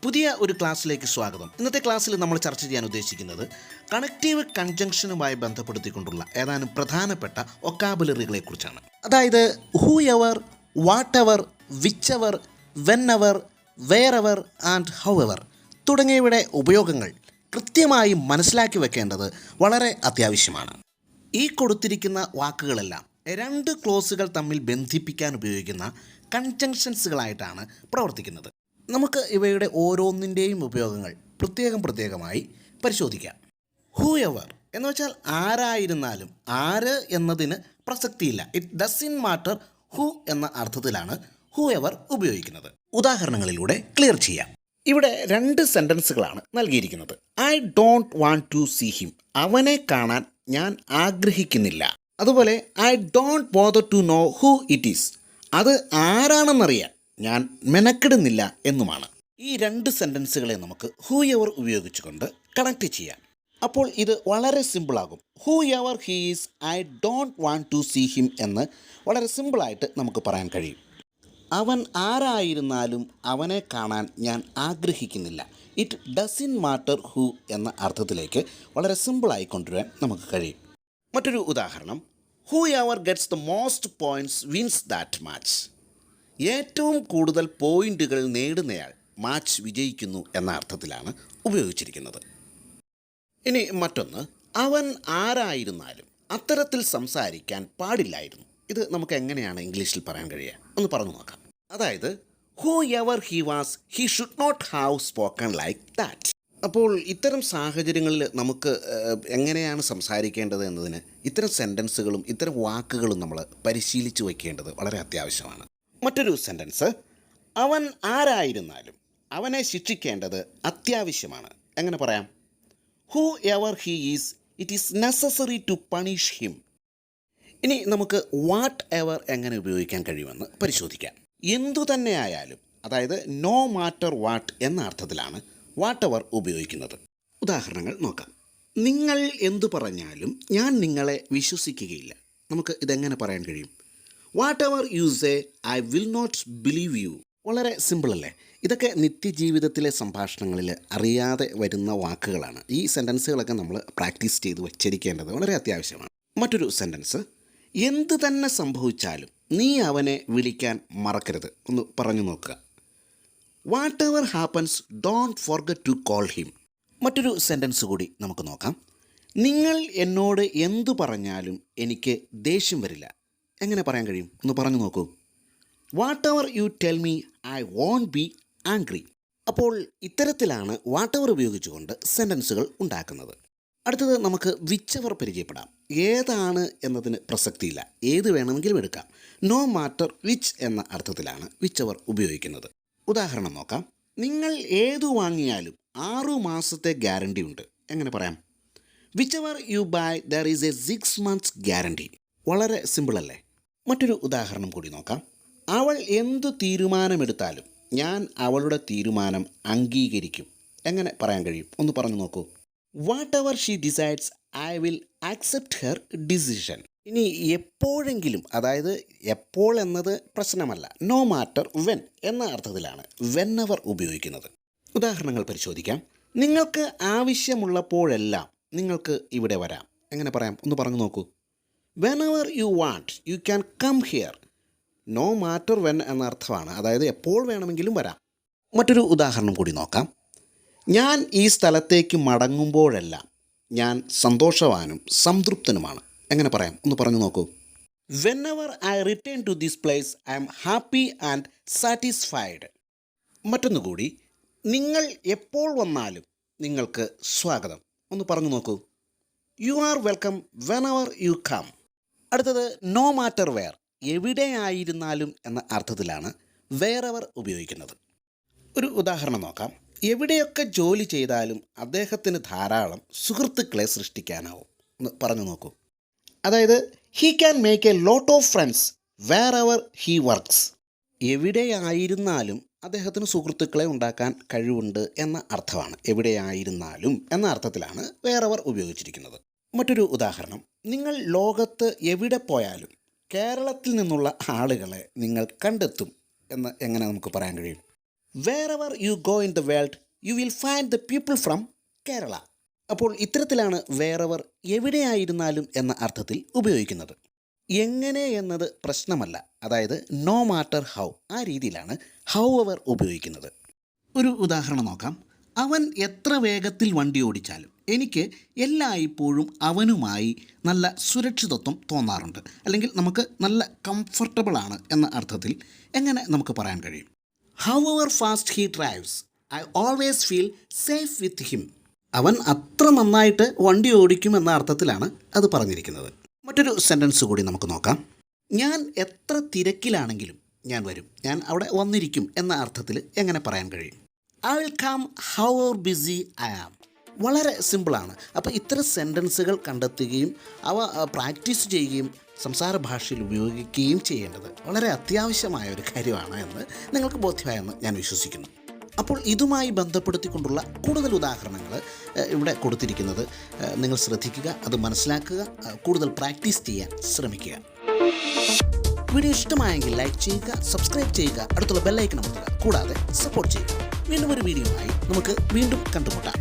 പുതിയ ഒരു ക്ലാസ്സിലേക്ക് സ്വാഗതം. ഇന്നത്തെ ക്ലാസ്സിൽ നമ്മൾ ചർച്ച ചെയ്യാൻ ഉദ്ദേശിക്കുന്നത് കണക്റ്റീവ് കൺജങ്ഷനുമായി ബന്ധപ്പെടുത്തിക്കൊണ്ടുള്ള ഏതാനും പ്രധാനപ്പെട്ട വൊക്കാബുലറികളെ കുറിച്ചാണ്. അതായത് whoever, whatever, whichever, whenever, wherever and however തുടങ്ങിയവയുടെ ഉപയോഗങ്ങൾ കൃത്യമായി മനസ്സിലാക്കി വെക്കേണ്ടത് വളരെ അത്യാവശ്യമാണ്. ഈ കൊടുത്തിരിക്കുന്ന വാക്കുകളെല്ലാം രണ്ട് ക്ലോസുകൾ തമ്മിൽ ബന്ധിപ്പിക്കാൻ ഉപയോഗിക്കുന്ന കൺജങ്ഷൻസുകളായിട്ടാണ് പ്രവർത്തിക്കുന്നത്. നമുക്ക് ഇവയുടെ ഓരോന്നിൻ്റെയും ഉപയോഗങ്ങൾ പ്രത്യേകമായി പരിശോധിക്കാം. ഹൂ എവർ എന്ന് വെച്ചാൽ ആരായിരുന്നാലും, ആര് എന്നതിന് പ്രസക്തിയില്ല. ഇറ്റ് ഡസൻ മാറ്റർ ഹൂ എന്ന അർത്ഥത്തിലാണ് ഹൂ എവർ ഉപയോഗിക്കുന്നത്. ഉദാഹരണങ്ങളിലൂടെ ക്ലിയർ ചെയ്യാം. ഇവിടെ രണ്ട് സെൻറ്റൻസുകളാണ് നൽകിയിരിക്കുന്നത്. I don't want to see him, അവനെ കാണാൻ ഞാൻ ആഗ്രഹിക്കുന്നില്ല. അതുപോലെ I don't bother to know who it is, അത് ആരാണെന്നറിയാൻ ഞാൻ മെനക്കെടുന്നില്ല എന്നുമാണ്. ഈ രണ്ട് സെൻറ്റൻസുകളെ നമുക്ക് ഹൂ എവർ ഉപയോഗിച്ചുകൊണ്ട് കണക്ട് ചെയ്യാം. അപ്പോൾ ഇത് വളരെ സിമ്പിളാകും. Whoever he is, I don't want to see him എന്ന് വളരെ സിമ്പിളായിട്ട് നമുക്ക് പറയാൻ കഴിയും. അവൻ ആരായിരുന്നാലും അവനെ കാണാൻ ഞാൻ ആഗ്രഹിക്കുന്നില്ല. ഇറ്റ് ഡസൻ മാറ്റർ ഹൂ എന്ന അർത്ഥത്തിലേക്ക് വളരെ സിമ്പിളായി കൊണ്ടുവരാൻ നമുക്ക് കഴിയും. മറ്റൊരു ഉദാഹരണം, whoever gets the most points wins that match. ഏറ്റവും കൂടുതൽ പോയിൻ്റുകൾ നേടുന്നയാൾ മാച്ച് വിജയിക്കുന്നു എന്ന അർത്ഥത്തിലാണ് ഉപയോഗിച്ചിരിക്കുന്നത്. ഇനി മറ്റൊന്ന്, അവൻ ആരായിരുന്നാലും അത്തരത്തിൽ സംസാരിക്കാൻ പാടില്ലായിരുന്നു. ഇത് നമുക്ക് എങ്ങനെയാണ് ഇംഗ്ലീഷിൽ പറയാൻ കഴിയുക? ഒന്ന് പറഞ്ഞു നോക്കാം. അതായത് whoever he was, he should not have spoken like that. അപ്പോൾ ഇത്തരം സാഹചര്യങ്ങളിൽ നമുക്ക് എങ്ങനെയാണ് സംസാരിക്കേണ്ടത് എന്നതിന് ഇത്തരം സെൻറ്റൻസുകളും ഇത്തരം വാക്കുകളും നമ്മൾ പരിശീലിച്ച് വയ്ക്കേണ്ടത് വളരെ അത്യാവശ്യമാണ്. മറ്റൊരു സെൻറ്റൻസ്, അവൻ ആരായിരുന്നാലും അവനെ ശിക്ഷിക്കേണ്ടത് അത്യാവശ്യമാണ്. എങ്ങനെ പറയാം? Whoever he is, it is necessary to punish him. ഇനി നമുക്ക് വാട്ട് എവർ എങ്ങനെ ഉപയോഗിക്കാൻ കഴിയുമെന്ന് പരിശോധിക്കാം. എന്തു തന്നെ ആയാലും, അതായത് നോ മാറ്റർ വാട്ട് എന്ന അർത്ഥത്തിലാണ് വാട്ട് എവർ ഉപയോഗിക്കുന്നത്. ഉദാഹരണങ്ങൾ നോക്കാം. നിങ്ങൾ എന്തു പറഞ്ഞാലും ഞാൻ നിങ്ങളെ വിശ്വസിക്കുകയില്ല. നമുക്ക് ഇതെങ്ങനെ പറയാൻ കഴിയും? Whatever you say I will not believe you. വളരെ സിമ്പിൾ അല്ലേ? ഇതൊക്കെ നിത്യജീവിതത്തിലെ സംഭാഷണങ്ങളിൽ അറിയാതെ വരുന്ന വാക്കുകളാണ്. ഈ സെൻറ്റൻസുകളൊക്കെ നമ്മൾ പ്രാക്ടീസ് ചെയ്ത് വച്ചിരിക്കേണ്ടത് വളരെ അത്യാവശ്യമാണ്. മറ്റൊരു സെൻറ്റൻസ്, എന്ത് തന്നെ സംഭവിച്ചാലും നീ അവനെ വിളിക്കാൻ മറക്കരുത്. ഒന്ന് പറഞ്ഞു നോക്കുക. Whatever happens don't forget to call him. മറ്റൊരു സെൻറ്റൻസ് കൂടി നമുക്ക് നോക്കാം. നിങ്ങൾ എന്നോട് എന്തു പറഞ്ഞാലും എനിക്ക് ദേഷ്യം വരില്ല. എങ്ങനെ പറയാൻ കഴിയും? ഒന്ന് പറഞ്ഞു നോക്കൂ. Whatever you tell me I won't be angry. അപ്പോൾ ഇത്തരത്തിലാണ് വാട്ട് എവർ ഉപയോഗിച്ചുകൊണ്ട് സെൻറ്റൻസുകൾ ഉണ്ടാക്കുന്നത്. അടുത്തത് നമുക്ക് വിച്ച് എവർ പരിചയപ്പെടാം. ഏതാണ് എന്നതിന് പ്രസക്തിയില്ല, ഏത് വേണമെങ്കിലും എടുക്കാം. നോ മാറ്റർ വിച്ച് എന്ന അർത്ഥത്തിലാണ് വിച്ച് എവർ ഉപയോഗിക്കുന്നത്. ഉദാഹരണം നോക്കാം. നിങ്ങൾ ഏതു വാങ്ങിയാലും 6 മാസത്തെ ഗ്യാരണ്ടി ഉണ്ട്. എങ്ങനെ പറയാം? Whichever you buy there is a 6 months guarantee. വളരെ സിമ്പിൾ അല്ലേ? മറ്റൊരു ഉദാഹരണം കൂടി നോക്കാം. അവൾ എന്തു തീരുമാനമെടുത്താലും ഞാൻ അവളുടെ തീരുമാനം അംഗീകരിക്കും. എങ്ങനെ പറയാൻ കഴിയും? ഒന്ന് പറഞ്ഞു നോക്കൂ. What ever she decides I will accept her decision. ഇനി എപ്പോഴെങ്കിലും, അതായത് എപ്പോൾ എന്നത് പ്രശ്നമല്ല, നോ മാറ്റർ വെൻ എന്ന അർത്ഥത്തിലാണ് വെൻ എവർ ഉപയോഗിക്കുന്നത്. ഉദാഹരണങ്ങൾ പരിശോധിക്കാം. നിങ്ങൾക്ക് ആവശ്യമുള്ളപ്പോഴെല്ലാം നിങ്ങൾക്ക് ഇവിടെ വരാം. എങ്ങനെ പറയാം? ഒന്ന് പറഞ്ഞു നോക്കൂ. Whenever you want you can come here. No matter when എന്ന അർത്ഥമാണ്, അതായത് എപ്പോൾ വേണമെങ്കിലും വരാം. മറ്റൊരു ഉദാഹരണം കൂടി നോക്കാം. ഞാൻ ഈ സ്ഥലത്തേക്ക് മടങ്ങുമ്പോഴെല്ലാം ഞാൻ സന്തോഷവാനും സംതൃപ്തനുമാണ്. എങ്ങനെ പറയാം? ഒന്ന് പറഞ്ഞു നോക്കൂ. Whenever I return to this place I am happy and satisfied. മറ്റൊന്നുകൂടി, നിങ്ങൾ എപ്പോൾ വന്നാലും നിങ്ങൾക്ക് സ്വാഗതം. ഒന്ന് പറഞ്ഞു നോക്കൂ. You are welcome whenever you come. അടുത്തത് നോ മാറ്റർ വെയർ, എവിടെയായിരുന്നാലും എന്ന അർത്ഥത്തിലാണ് വെയർ എവർ ഉപയോഗിക്കുന്നത്. ഒരു ഉദാഹരണം നോക്കാം. എവിടെയൊക്കെ ജോലി ചെയ്താലും അദ്ദേഹത്തിന് ധാരാളം സുഹൃത്തുക്കളെ സൃഷ്ടിക്കാനാവും. എന്ന് പറഞ്ഞു നോക്കൂ. അതായത് he can make a lot of friends wherever he works. എവിടെയായിരുന്നാലും അദ്ദേഹത്തിന് സുഹൃത്തുക്കളെ ഉണ്ടാക്കാൻ കഴിവുണ്ട് എന്ന അർത്ഥമാണ്. എവിടെയായിരുന്നാലും എന്ന അർത്ഥത്തിലാണ് വെയർ എവർ ഉപയോഗിച്ചിരിക്കുന്നത്. മറ്റൊരു ഉദാഹരണം, നിങ്ങൾ ലോകത്ത് എവിടെ പോയാലും കേരളത്തിൽ നിന്നുള്ള ആളുകളെ നിങ്ങൾ കണ്ടെത്തും എന്ന് എങ്ങനെ നമുക്ക് പറയാൻ കഴിയും? Wherever you go in the world, you will find the people from Kerala. അപ്പോൾ ഇത്തരത്തിലാണ് വേറെവർ എവിടെയായിരുന്നാലും എന്ന അർത്ഥത്തിൽ ഉപയോഗിക്കുന്നത്. എങ്ങനെ എന്നത് പ്രശ്നമല്ല, അതായത് നോ മാറ്റർ ഹൗ, ആ രീതിയിലാണ് ഹൗ എവർ ഉപയോഗിക്കുന്നത്. ഒരു ഉദാഹരണം നോക്കാം. അവൻ എത്ര വേഗത്തിൽ വണ്ടി ഓടിച്ചാലും എനിക്ക് എല്ലായ്പ്പോഴും അവനുമായി നല്ല സുരക്ഷിതത്വം തോന്നാറുണ്ട്. അല്ലെങ്കിൽ നമുക്ക് നല്ല കംഫർട്ടബിളാണ് എന്ന അർത്ഥത്തിൽ എങ്ങനെ നമുക്ക് പറയാൻ കഴിയും? How ever fast he drives, I always feel safe with him. അവൻ അത്ര നന്നായിട്ട് വണ്ടി ഓടിക്കും എന്ന അർത്ഥത്തിലാണ് അത് പറഞ്ഞിരിക്കുന്നത്. മറ്റൊരു സെൻറ്റൻസ് കൂടി നമുക്ക് നോക്കാം. ഞാൻ എത്ര തിരക്കിലാണെങ്കിലും ഞാൻ വരും, ഞാൻ അവിടെ വന്നിരിക്കും എന്ന അർത്ഥത്തിൽ എങ്ങനെ പറയാൻ കഴിയും? I will come however busy I am. വളരെ സിമ്പിളാണ്. അപ്പോൾ ഇത്തരം സെൻറ്റൻസുകൾ കണ്ടെത്തുകയും അവ പ്രാക്ടീസ് ചെയ്യുകയും സംസാര ഭാഷയിൽ ഉപയോഗിക്കുകയും ചെയ്യേണ്ടത് വളരെ അത്യാവശ്യമായ ഒരു കാര്യമാണ് എന്ന് നിങ്ങൾക്ക് ബോധ്യമായെന്ന് ഞാൻ വിശ്വസിക്കുന്നു. അപ്പോൾ ഇതുമായി ബന്ധപ്പെടുത്തിക്കൊണ്ടുള്ള കൂടുതൽ ഉദാഹരണങ്ങൾ ഇവിടെ കൊടുത്തിരിക്കുന്നത് നിങ്ങൾ ശ്രദ്ധിക്കുക, അത് മനസ്സിലാക്കുക, കൂടുതൽ പ്രാക്ടീസ് ചെയ്യാൻ ശ്രമിക്കുക. വീഡിയോ ഇഷ്ടമായെങ്കിൽ ലൈക്ക് ചെയ്യുക, സബ്സ്ക്രൈബ് ചെയ്യുക, അടുത്തുള്ള ബെല്ലൈക്കൺ അമർത്തുക, കൂടാതെ സപ്പോർട്ട് ചെയ്യുക. വീണ്ടും ഒരു വീഡിയോയുമായി നമുക്ക് വീണ്ടും കണ്ടുമുട്ടാം.